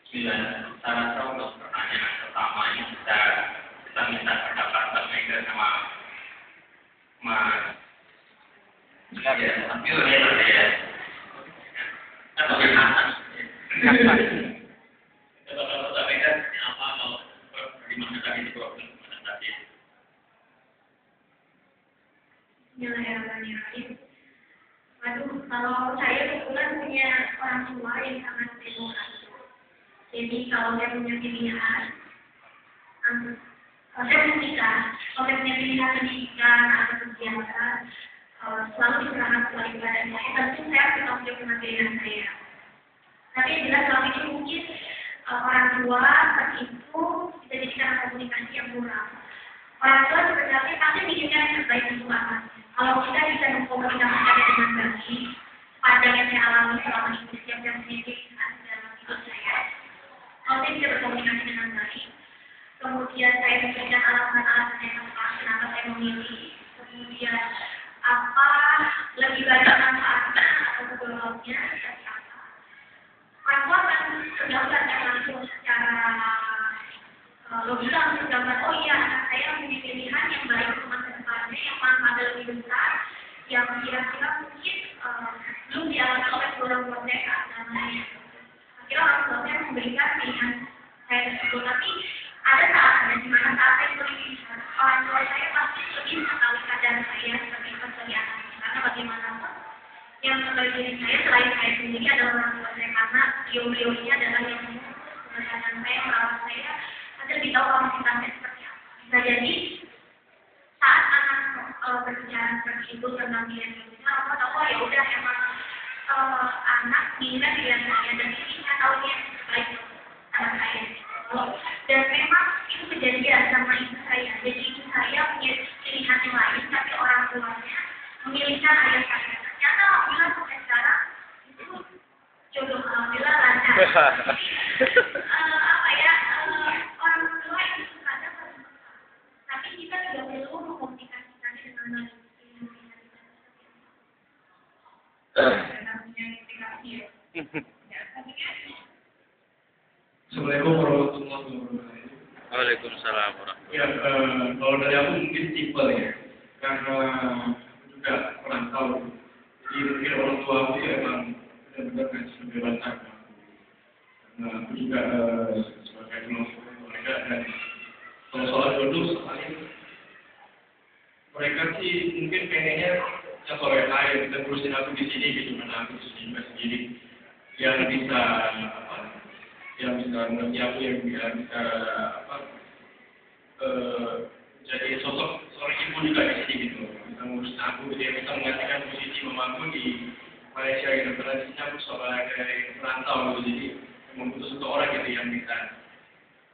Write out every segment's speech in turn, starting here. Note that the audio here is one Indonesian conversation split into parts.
Saya rasa untuk pertanyaan pertama ini kita minta pendapat Mbak Mega sama Mas. Ya, tapi ya. Bagaimana? Kalau Mbak Mega apa mau bagaimana tadi problem tadi? Bismillahirrahmanirrahim. Waduh, kalau saya kebetulan punya orang tua yang sangat demokratis. Jadi kalau saya punya pilihan, saya menikah. Kalau saya punya pilihan pendidikan atau kegiatan, selalu diserahkan kepada saya. Tentu saya tetap punya pilihan saya. Tapi yang jelas kalau itu mungkin orang tua seperti itu bisa jadikan komunikasi yang kurang. Orang tua sebenarnya pasti inginkan yang terbaik untuk anaknya. Kalau kita bisa mengkomunikasikan dengan baik, pada yang saya alami selama ini setiap yang saya pilihan dalam hidup saya, kalau saya bisa berkomunikasi dengan baik, kemudian saya memberikan alasan-alasan yang tepat kenapa saya memilih, kemudian apa lebih banyak manfaatnya atau keberadaannya seperti apa. Orang tua akan terdaftar langsung secara logika untuk gambar, oh iya anak saya punya pilihan yang baik untuk masa depannya, yang manfaatnya lebih besar, yang kira-kira mungkin belum dialami oleh orang tua saya namanya. Akhirnya orang tua saya memberikan pilihan saya tersebut, tapi ada saatnya di mana saat saya berpilihan, orang tua saya pasti lebih mengetahui keadaan saya seperti anaknya, karena bagaimanapun yang mengetahui diri saya selain saya sendiri adalah orang tua saya, karena beliau ini adalah yang mengurus kesehatan saya, merawat saya, agar kita tahu kapasitasnya seperti apa. Bisa jadi saat anak berbicara seperti itu tentang pilihan-pilihan, aku tahu ya udah emang anak minat pilihan saya dan ini saya tahu dia yang terbaik untuk anak saya. Dan memang itu kejadian sama ibu saya. Jadi ibu saya punya pilihan yang lain, tapi orang tuanya memilihkan ayah saya. Ternyata alhamdulillah sampai sekarang itu jodoh alhamdulillah lancar. Apa ya? Orang tua itu kadang tapi kita juga perlu mengkomunikasikan dengan baik. Assalamualaikum warahmatullahi wabarakatuh. Waalaikumsalam warahmatullahi Ya, kalau dari aku mungkin simpel ya, karena juga perantau. Jadi mungkin orang tua aku ya emang benar-benar ngasih kebebasan. Karena aku juga sebagai pengasuh mereka dan kalau soal jodoh soalnya mereka sih mungkin pengennya ya kalau yang lain kita ngurusin aku di sini gitu, mana aku di sini sendiri yang bisa yang bisa mengerti aku, yang bisa jadi sosok seorang ibu juga di sini gitu, bisa ngurus aku, dia bisa menggantikan posisi mamaku di Malaysia gitu, karena di sini aku sebagai perantau gitu, jadi membutuhkan seseorang gitu yang bisa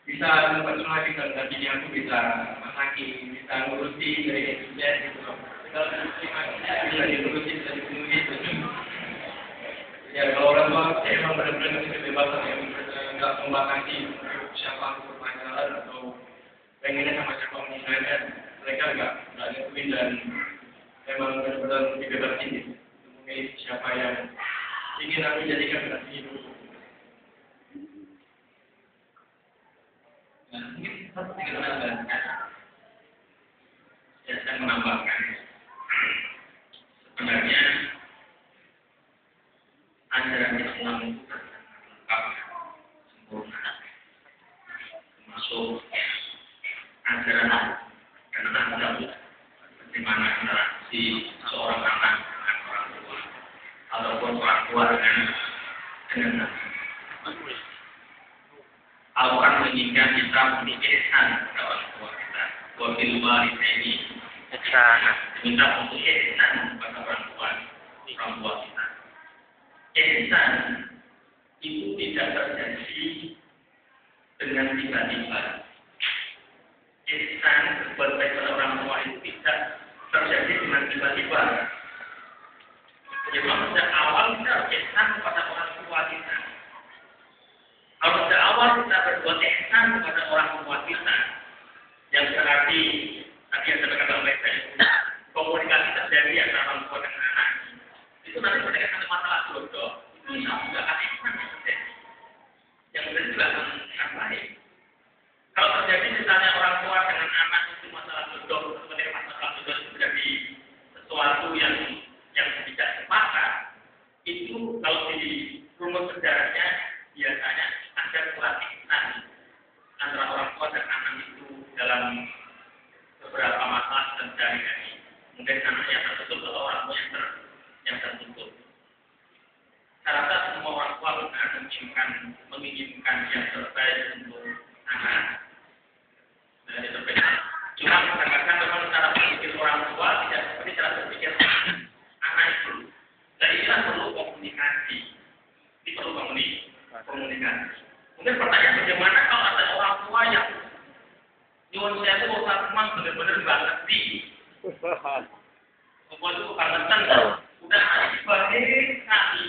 tempat rumah, bisa nantinya aku bisa masaki, bisa ngurusi dari Indonesia gitu, bisa diurusi, bisa dipenuhi gitu. Ya kalau orang tua saya emang benar-benar ngasih kebebasan ya, nggak membatasi siapa pertanyaan atau pengennya sama siapa misalnya, mereka nggak nentuin dan memang benar-benar dibebasin gitu, memilih siapa yang ingin aku jadikan pendamping hidup. Nah, mungkin satu tinggal menambahkan, ya saya menambahkan, sebenarnya ajaran Islam itu lengkap, sempurna, termasuk ajaran dan adab bagaimana interaksi seorang anak dengan orang tua ataupun orang tua dengan anak. Al-Quran menginginkan kita untuk ihsan kepada orang tua kita. Wa bil walidaini ihsana. Minta untuk ihsan kepada orang tua kita. Ihsan itu tidak terjadi dengan tiba-tiba. Ihsan kepada orang tua itu tidak terjadi dengan tiba-tiba. Jadi sejak awal kita harus ihsan kepada orang tua kita. Kalau sejak awal kita berbuat ihsan kepada orang tua kita, yang berarti tadi yang saya katakan oleh saya, komunikasi terjadi antara orang tua dengan anak, itu nanti ketika ada masalah jodoh, itu bisa juga akan ihsan yang terjadi. Yang kedua juga kalau di rumus sejarahnya biasanya ada pelatihan antara orang tua dan anak itu dalam beberapa masalah terjadi ini. Mungkin anaknya tertutup atau orang tua yang tertutup. Saya rasa semua orang tua benar menginginkan yang terbaik untuk anak. Dan yang terbaik. Cuma kadang-kadang memang cara berpikir orang tua tidak seperti cara berpikir anak itu. Dan inilah perlu komunikasi. Ini perlu komunikasi. Mungkin pertanyaan bagaimana kalau ada orang tua yang nyuwun saya itu memang benar-benar banget di. Pokoknya itu kebangetan. Udah balik sekali.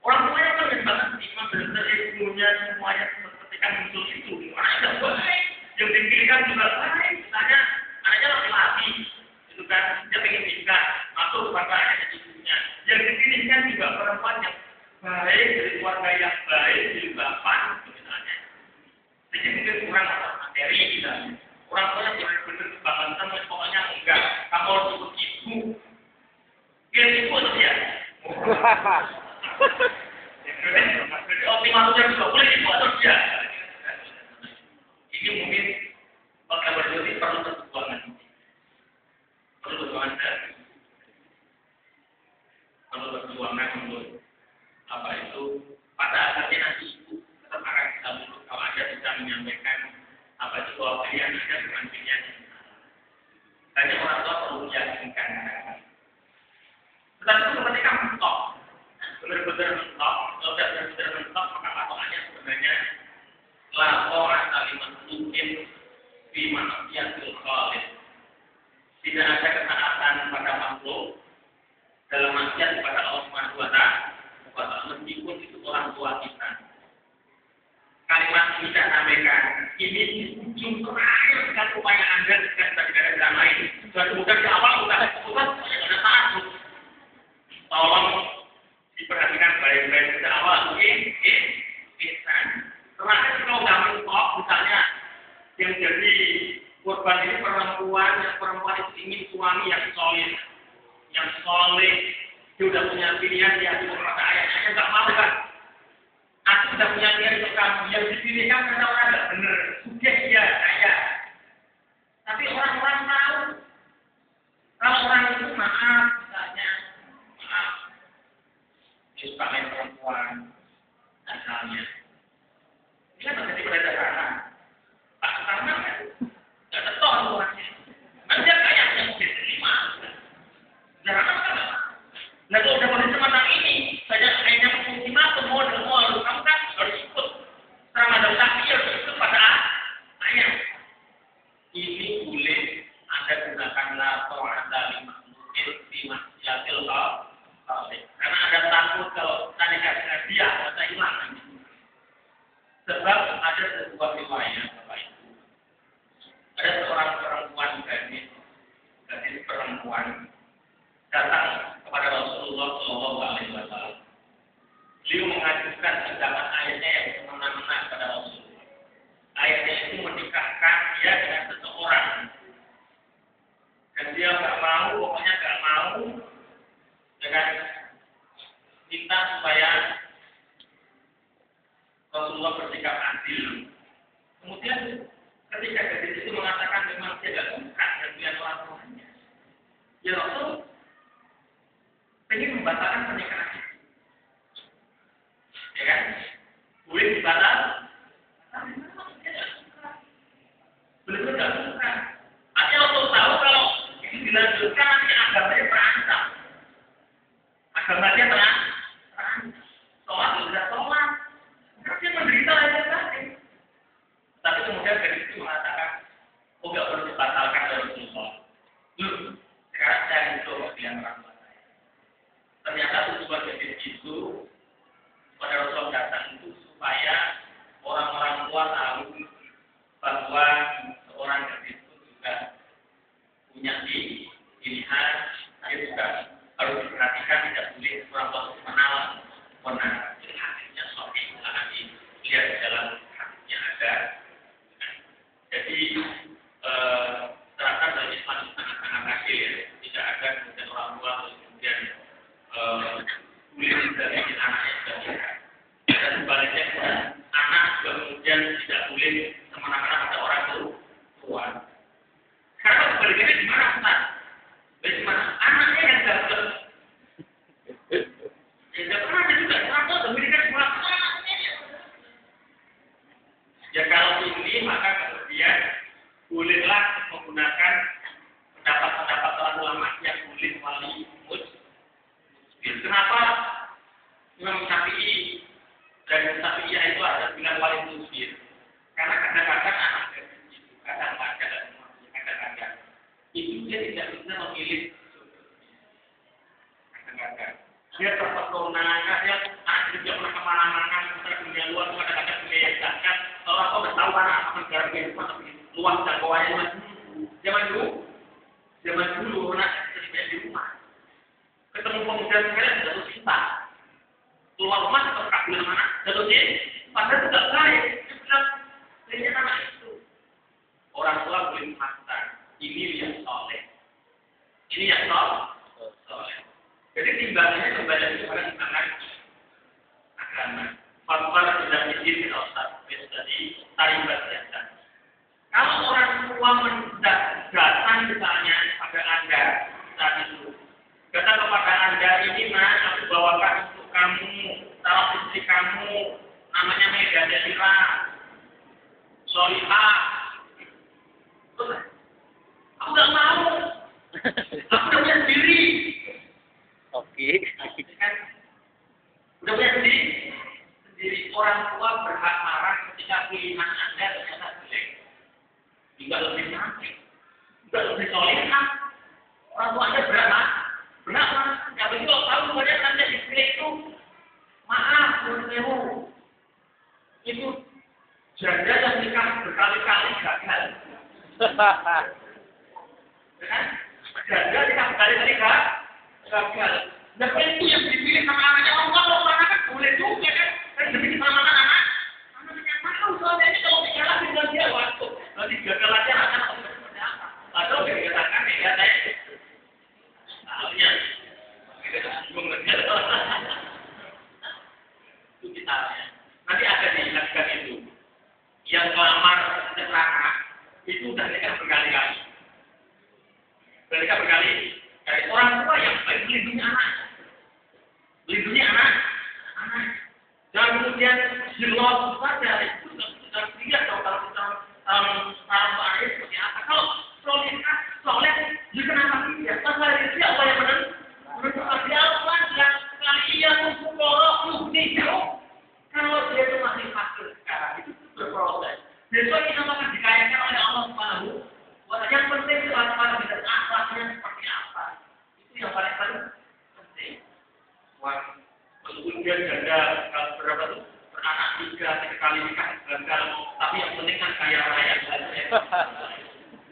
Orang tuanya kan banget di, memang benar-benar ilmunya semuanya ketika muncul itu. Anaknya baik. Yang dipilihkan juga baik. Misalnya anaknya laki-laki. Itu kan, dia pengen nikah. Masuk kepada ayah ibunya. Yang dipilihkan juga perempuan yang baik, dari keluarga yang baik, dari bapak, misalnya. Jadi mungkin kurang materi kita. Orang tuanya benar-benar kebangetan, pokoknya enggak. Kamu harus ikut ibu. Dia ibu atau dia? Jadi optimalnya juga boleh ibu atau dia? Ini mungkin bakal berarti perlu perjuangan. Perlu perjuangan untuk apa itu? Pada akhirnya nanti ibu tetap akan bisa kalau ada bisa menyampaikan apa itu bahwa pilihan ada bukan pilihan yang salah. Hanya orang tua perlu meyakinkan. Tetapi itu ketika mentok, benar-benar mentok, kalau tidak benar-benar mentok maka patokannya sebenarnya lapor kalimat mungkin di manusiatul khalid. Tidak ada ketaatan pada makhluk dalam maksiat kepada Allah Subhanahu wa Ta'ala meskipun itu orang tua kita. Kalimat ini saya sampaikan ini di ujung terakhir kan upaya Anda dengan negara-negara lain. Dan kemudian di awal sudah ada takut. Tolong diperhatikan baik-baik sejak awal. Ihsan. Terakhir kalau sudah mentok, misalnya yang jadi korban ini perempuan itu ingin suami yang soleh, dia sudah punya pilihan, dia juga kata ayahnya nggak mau kan? Aku sudah punya pilihan untuk kamu, yang dipilihkan karena orang nggak benar, sudah dia saya. Tapi orang-orang tahu, kalau orang itu maaf, misalnya dia suka main perempuan, asalnya. Ini kan terjadi pada dasarnya. Pak Karena kan nggak tertolong orangnya. Nanti dia kayak yang mungkin terima. Jangan kan? Nah kalau udah pada semacam ini, saja kayaknya ultimatum model kamu kan harus ikut. Selama ada usaha harus ikut pada ayah. Ini boleh Anda gunakan lato Anda mungkin di maksiatil karena ada takut kalau tadi kasih dia masa hilang. Sebab ada sebuah riwayat Bapak Ibu. Ada seorang perempuan gadis perempuan datang kepada Rasulullah SAW. Beliau mengajukan tindakan ayatnya yang semena-mena kepada Rasulullah. Ayatnya itu menikahkan dia dengan seseorang. Dan dia nggak mau, pokoknya nggak mau dengan minta supaya Rasulullah bersikap adil. Kemudian ketika gadis itu mengatakan memang dia tidak suka dengan orang tuanya, ya Rasul ingin membatalkan pernikahan itu, ya kan? Boleh dibatal? Benar-benar tidak suka. Artinya Rasul tahu kalau ini dilanjutkan nanti agamanya terancam. Agamanya terancam. Sholat tidak sholat. Dia menderita aja tadi. Tapi kemudian gadis itu mengatakan, oh nggak perlu dibatalkan oleh Rasulullah. Sekarang saya hidup di antara saya. Ternyata tujuan dari Syafi'iyah itu ada bilang paling tusir. Karena kadang-kadang anak kecil itu kadang-kadang itu dia tidak bisa memilih. Kadang-kadang dia terpesona, dia tidak pernah kemana-mana, misalnya dunia luar, kadang-kadang meyakinkan orang kau tahu anak akan negara kehidupan tapi luas jangkauannya zaman dulu anak tidak di rumah. Ketemu pemuda sekalian jatuh cinta. Keluar rumah tetap kabur mana? Jatuh cinta. Padahal tidak baik. Dia nama itu. Orang tua boleh mengatakan ini yang soleh. Ini yang soleh. Jadi timbangannya kepada itu pada timbangan agama. Faktor sudah izin tidak usah jadi taribat biasa. Kalau orang tua datang misalnya pada Anda saat itu, datang kepada Anda ini mas, aku bawakan untuk kamu, salah istri kamu, namanya Mega Desira, Solihah. Aku nggak mau, aku udah punya sendiri. Oke. Udah punya sendiri. Orang tua berhak marah ketika pilihan Anda ternyata jelek. Tidak lebih cantik, tidak lebih solehah. Orang tua Anda berapa? Ya begitu kalau tahu banyak Anda dipilih itu, maaf, menurut itu janda yang nikah berkali-kali gagal. Kan? Janda nikah berkali-kali gagal. Dan itu yang dipilih sama anaknya. Kalau anak kan boleh juga kan? Kan demi keselamatan anak. Anaknya tahu soalnya ini kalau bicara dengan dia waktu nanti gagal aja akan seperti apa? Atau dikatakan ya saya. Tahunya kita bingung lagi. Itu kita ya. Nanti ada dijelaskan itu. Yang melamar celaka itu udah nikah berkali-kali. Mereka berkali dari orang tua yang baik melindungi anak. Melindungi anak. Dan kemudian jelas saja itu sudah dia kalau kita taruh seperti apa. Kalau soleh, ya kenapa tidak? Masalah itu Allah yang menentukan dia Allah yang kalian musuh jauh. Kalau dia itu masih fakir sekarang itu berproses. Besok kita akan dikayakan oleh Allah Subhanahu wa Ta'ala. Yang penting adalah kita akhlaknya seperti apa. Itu yang paling penting. Walaupun dia janda berapa tuh beranak 3 kali nikah gagal, tapi yang penting kan kaya raya saja.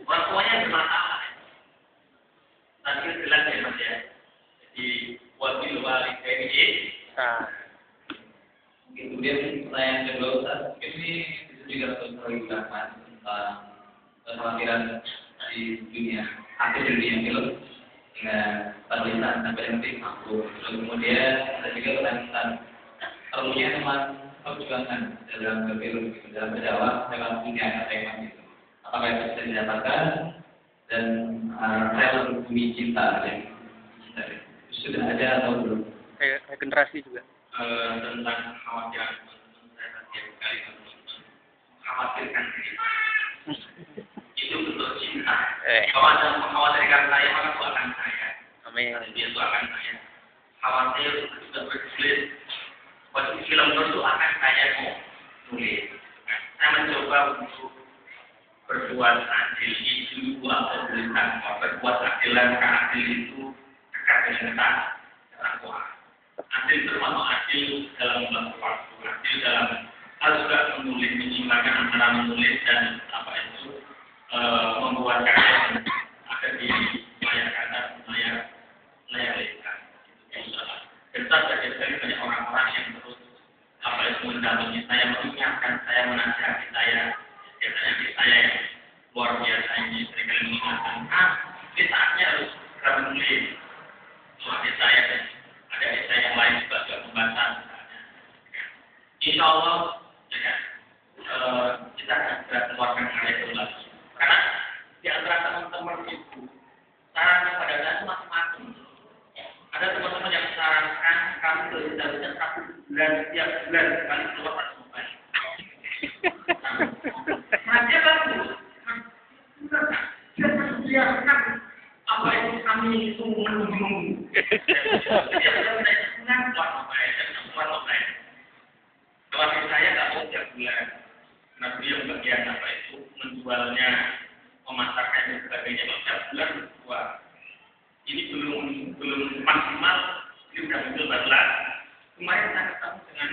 Orang tuanya bermasalah. Tadi jelas ya mas ya. Jadi wabil walidaini. Kemudian pertanyaan kedua Ustaz, ini juga terlibatkan tentang kekhawatiran di dunia, aktif di dunia film dengan penulisan sampai nanti mampu. Terus kemudian ada juga tentang perlunya teman perjuangan dalam berfilm, dalam berdakwah dalam dunia tema itu. Apakah itu bisa didapatkan dan saya bumi cinta yang sudah ada atau belum? Generasi juga. Tentang kekhawatiran saya setiap kali mengkhawatirkan diri itu bentuk cinta. Kalau Anda mengkhawatirkan saya maka doakan saya. Amin. Dia doakan saya. Khawatir sudah bertulis waktu film itu akan saya tulis. Saya mencoba untuk berbuat adil itu atau tulisan berbuat adil dan adil itu dekat dengan takwa. Adil termasuk adil dalam waktu, adil dalam harus juga menulis, menyeimbangkan antara menulis dan apa itu membuat karya ada di layar kaca, layar lebar. Itu salah. Dan saya banyak orang-orang yang terus apa itu mendampingi saya, mengingatkan saya, menasihati saya. Biasanya saya yang luar biasa ini seringkali mengingatkan, ini saatnya harus segera menulis. Suami saya dan adik saya yang lain juga membaca misalnya. Insya Allah ya, kita akan segera keluarkan karya itu lagi. Karena di antara teman-teman itu saran kepada saya itu macam-macam. Ada teman-teman yang sarankan kamu harusnya 1 bulan setiap bulan sekali keluar satu bulan. Saja bagus. Dia membiarkan apa itu kami itu menunggu. Jadi ada senang buat apa ya, buat apa ya. bulan. Nah, beliau bagian apa itu menjualnya, memasarkan dan sebagainya. Kalau setiap bulan berbuah. Ini belum maksimal. Ini sudah muncul barulah. Kemarin saya ketemu dengan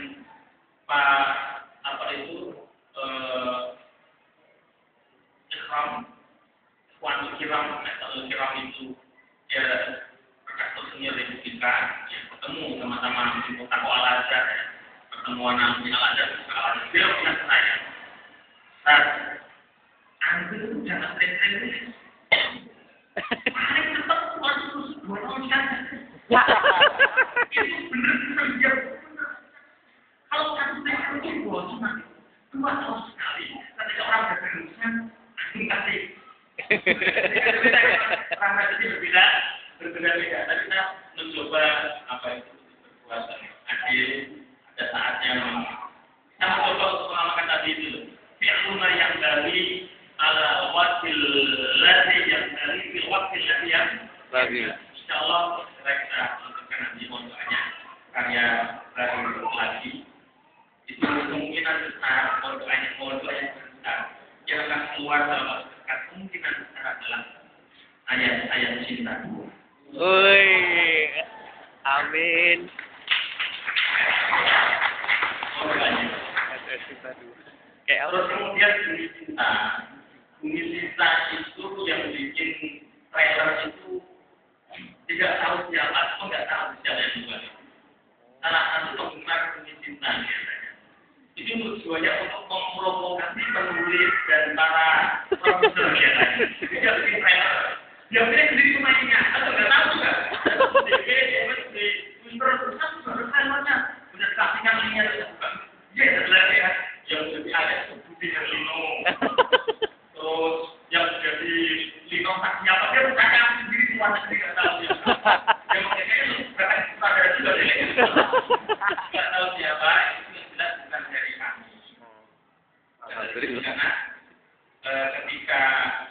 Pak apa itu Ikram, Wan Kiram, Metode Kiram itu ya profesor senior dari kita, ya, ketemu sama-sama di kota Al-Azhar, ya. Pertemuan Nabi Al-Azhar, beliau bilang ke saya, Ustaz, Anda itu jangan sering-sering nulis. Paling cepat terus 2 tahun saja. Itu benar-benar dia benar. Kalau satu tahun itu cuma 2 tahun sekali, ketika orang berkerusan, kasih. Karena itu berbeda-beda. Tapi kita mencoba apa itu berpuasa adil. Ada saatnya kita mencoba untuk mengamalkan tadi itu. Fi'luna yang dari ala wakil ladhi yang dari fil wakil ladhi yang Bagi. insya Allah kita menentukan nanti doanya karya baru lagi. Itu kemungkinan besar doanya besar yang akan keluar dalam kemungkinan besar adalah ayat-ayat cinta. Woi. Amin. Kayak Terus kemudian Bumi Cinta itu yang bikin trailer itu tidak tahu siapa, nggak tahu siapa yang buat. Salah satu penggemar Bumi Cinta biasanya. Itu tujuannya untuk memprovokasi penulis dan para produser biasanya. Dia bikin trailer. Dia pilih sendiri pemainnya, atau nggak tahu juga. di Windows baru trailernya, udah kasih-kasihnya bukan. Dia adalah yang jadi ada Budi Herlino. Terus yang jadi Lino saksi apa dia bertanya sendiri di luar negeri nggak tahu siapa. Yang makanya itu bukan sutradara juga deh. Nggak tahu siapa itu yang jelas bukan dari kami. Karena ketika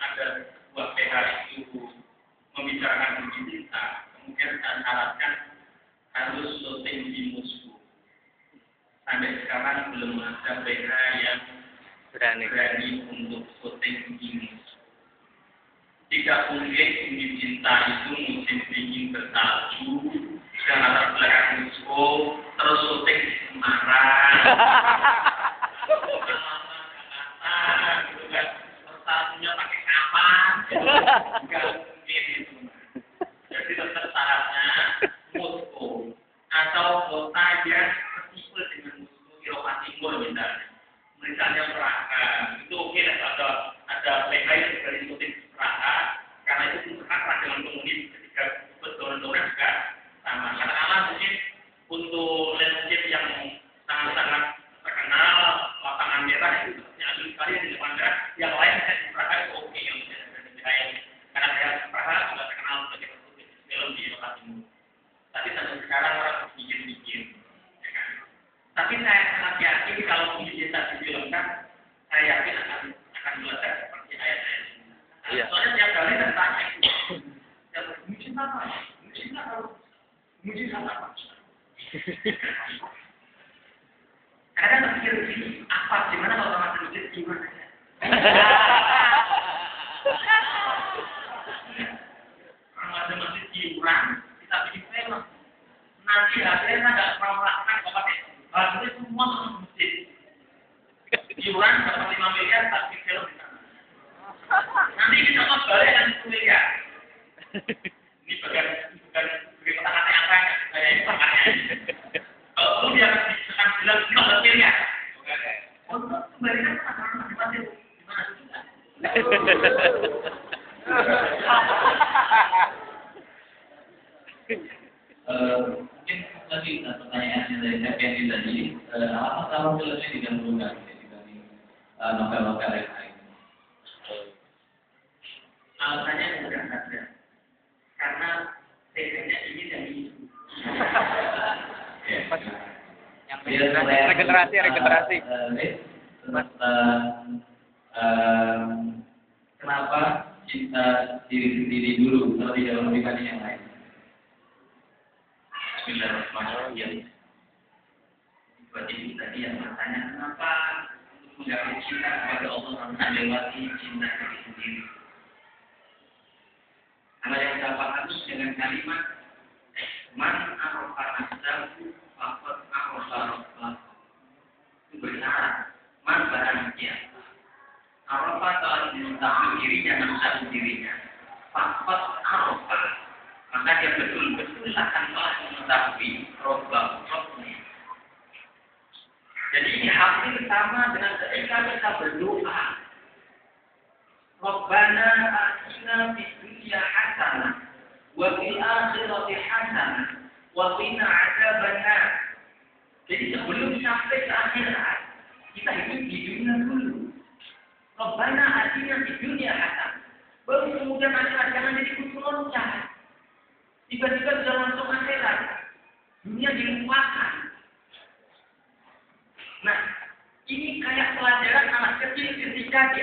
ada sebuah PH itu membicarakan Bumi Cinta, kemudian kita harapkan harus syuting di Moskow. Sampai sekarang belum ada PH yang berani untuk syuting di Moskow. Tidak mungkin Bumi Cinta itu musim dingin bersalju dan latar belakang Moskow terus syuting di Semarang. Gitu kan, saljunya pakai kapan? Enggak mungkin itu. Jadi tetap syaratnya Moskow atau kota yang setipe dengan Moskow, Eropa Timur misalnya Praga, itu oke lah ada PH yang dari syuting di Praga, karena itu sangat dengan komunis ketika berdorong-dorong juga sama. Katakanlah mungkin untuk landscape yang sangat-sangat terkenal, lapangan merah itu diambil sekali di depan merah, yang lain saya di Praga itu oke yang karena saya Praga juga terkenal sebagai film di Eropa Timur. Tapi sampai sekarang orang bikin, ya kan? Tapi saya sangat yakin kalau Bumi Cinta difilmkan, saya yakin akan belajar seperti ayat-ayat ini. Iya. Soalnya tiap kali saya tanya itu, Bumi Cinta apa? Bumi Cinta apa? Bumi Cinta apa? Kadang terpikir begini, apa? Gimana kalau sama terusir gimana? Kalau ada masjid hiburan, kita bikin film. Nanti hasilnya nggak pernah melakukan apa-apa. Hasilnya semua masuk masjid. Hiburan dapat 5 miliar, tapi film di sana. Nanti kita mau balik dan 10 miliar. Ini bukan kata-kata yang saya ini pertanyaannya. Kalau perlu dia akan bilang 15 miliar. Untuk kembalikan kata-kata masjid gimana juga? Mungkin lagi pertanyaan yang dari Kevin tadi, apa filmnya digabungkan dibanding novel-novel yang lain? Alasannya mudah saja, karena temanya ini dan itu. Regenerasi. Kenapa cinta diri sendiri dulu kalau tidak dibanding yang lain? Bismillahirrahmanirrahim. Berarti tadi yang bertanya kenapa menggapai cinta kepada Allah karena melewati cinta diri sendiri. Kalau yang dapat harus dengan kalimat man arafa nafsahu faqad arafa rabbahu. Itu bersyarat man barang siapa arafa telah mengetahui dirinya, nafsu dirinya, faqad arafa, maka dia betul-betul akan telah mengetahui Rabbnya. Jadi ini hampir sama dengan ketika kita berdoa. Rabbana atina fid dunya hasanah wa fil akhirati hasanah wa qina adzabannar. Jadi sebelum sampai ke akhirat, kita hidup di dunia dulu. Rabbana atina fid dunya hasanah. Baru kemudian akhirat, jangan jadi kutu loncat. Tiba-tiba sudah langsung akhirat. Dunia dilupakan. Nah, ini kayak pelajaran anak kecil ketika di